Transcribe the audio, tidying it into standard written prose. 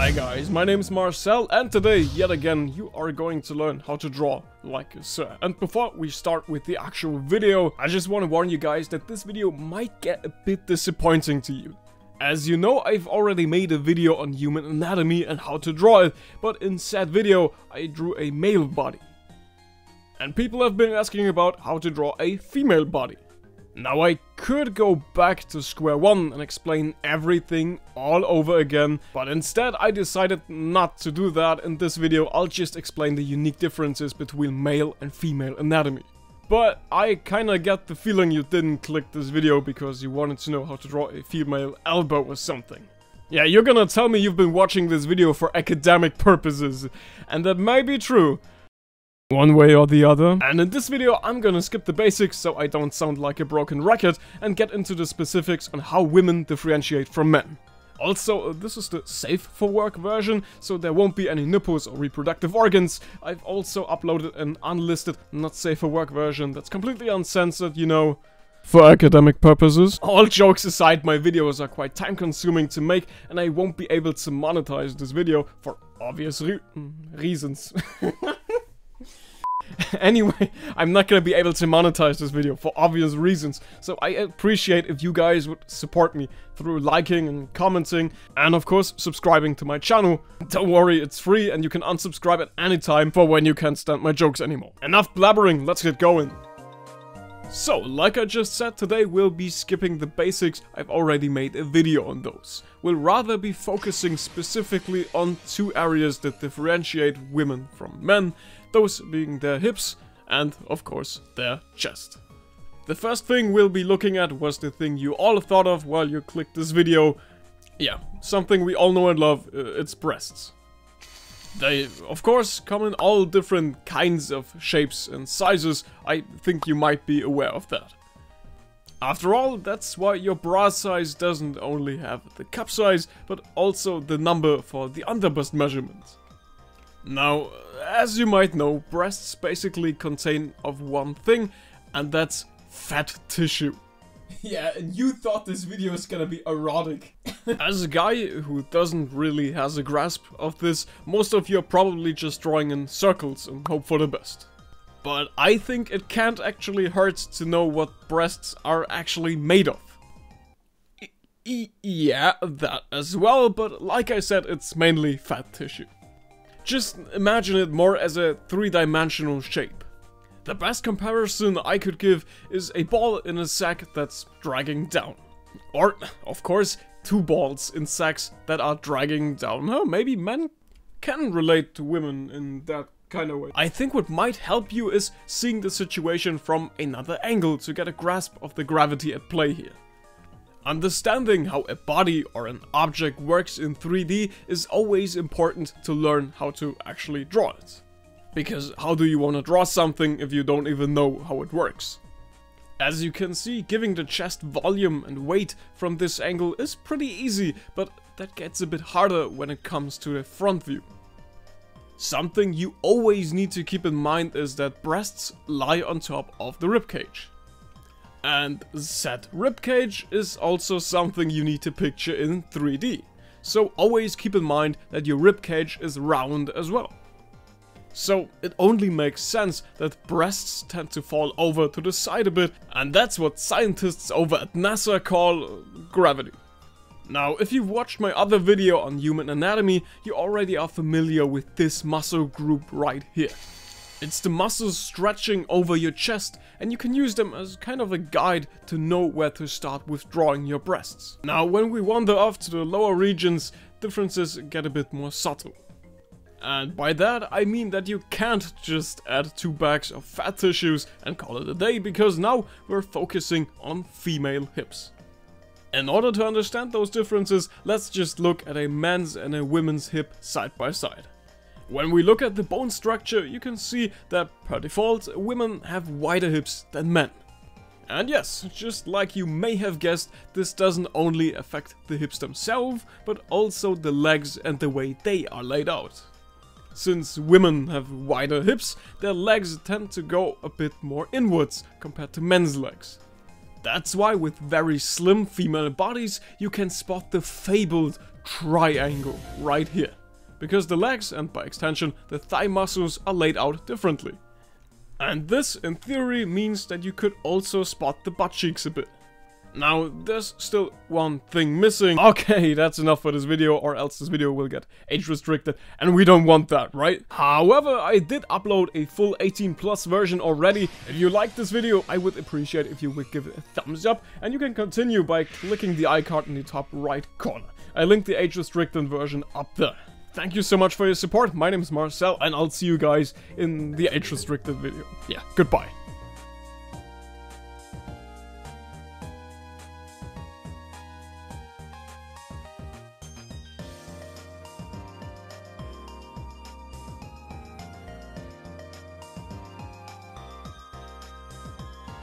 Hi guys, my name is Marcel, and today, yet again, you are going to learn how to draw like a sir. And before we start with the actual video, I just want to warn you guys that this video might get a bit disappointing to you. As you know, I've already made a video on human anatomy and how to draw it, but in said video, I drew a male body. And people have been asking about how to draw a female body. Now I could go back to square one and explain everything all over again, but instead I decided not to do that. In this video I'll just explain the unique differences between male and female anatomy. But I kinda get the feeling you didn't click this video because you wanted to know how to draw a female elbow or something. Yeah, you're gonna tell me you've been watching this video for academic purposes, and that may be true. One way or the other. And in this video I'm gonna skip the basics so I don't sound like a broken record and get into the specifics on how women differentiate from men. Also, this is the safe for work version, so there won't be any nipples or reproductive organs. I've also uploaded an unlisted, not safe for work version that's completely uncensored, you know, for academic purposes. All jokes aside, my videos are quite time consuming to make and I won't be able to monetize this video for obvious reasons. Anyway, I'm not gonna be able to monetize this video for obvious reasons, so I appreciate if you guys would support me through liking and commenting, and of course subscribing to my channel. Don't worry, it's free and you can unsubscribe at any time for when you can't stand my jokes anymore. Enough blabbering, let's get going. So, like I just said, today we'll be skipping the basics. I've already made a video on those. We'll rather be focusing specifically on two areas that differentiate women from men, those being their hips and, of course, their chest. The first thing we'll be looking at was the thing you all thought of while you clicked this video. Yeah, something we all know and love, it's breasts. They, of course, come in all different kinds of shapes and sizes. I think you might be aware of that. After all, that's why your bra size doesn't only have the cup size, but also the number for the underbust measurement. Now, as you might know, breasts basically contain of one thing, and that's fat tissue. Yeah, and you thought this video is gonna be erotic. As a guy who doesn't really has a grasp of this, most of you are probably just drawing in circles and hope for the best. But I think it can't actually hurt to know what breasts are actually made of. Yeah, that as well, but like I said, it's mainly fat tissue. Just imagine it more as a three-dimensional shape. The best comparison I could give is a ball in a sack that's dragging down. Or, of course, two balls in sacks that are dragging down. Oh, maybe men can relate to women in that kind of way. I think what might help you is seeing the situation from another angle to get a grasp of the gravity at play here. Understanding how a body or an object works in 3D is always important to learn how to actually draw it. Because how do you want to draw something if you don't even know how it works? As you can see, giving the chest volume and weight from this angle is pretty easy, but that gets a bit harder when it comes to the front view. Something you always need to keep in mind is that breasts lie on top of the ribcage. And said ribcage is also something you need to picture in 3D. So always keep in mind that your ribcage is round as well. So it only makes sense that breasts tend to fall over to the side a bit, and that's what scientists over at NASA call gravity. Now, if you've watched my other video on human anatomy, you already are familiar with this muscle group right here. It's the muscles stretching over your chest, and you can use them as kind of a guide to know where to start with drawing your breasts. Now, when we wander off to the lower regions, differences get a bit more subtle. And by that, I mean that you can't just add 2 bags of fat tissues and call it a day, because now we're focusing on female hips. In order to understand those differences, let's just look at a man's and a woman's hip side by side. When we look at the bone structure, you can see that per default, women have wider hips than men. And yes, just like you may have guessed, this doesn't only affect the hips themselves, but also the legs and the way they are laid out. Since women have wider hips, their legs tend to go a bit more inwards compared to men's legs. That's why with very slim female bodies, you can spot the fabled triangle right here. Because the legs, and by extension the thigh muscles, are laid out differently. And this, in theory, means that you could also spot the butt cheeks a bit. Now, there's still one thing missing. Okay, that's enough for this video, or else this video will get age restricted, and we don't want that, right? However, I did upload a full 18+ version already. If you liked this video, I would appreciate if you would give it a thumbs up, and you can continue by clicking the icon in the top right corner. I linked the age restricted version up there. Thank you so much for your support. My name is Marcel, and I'll see you guys in the age restricted video. Yeah, goodbye.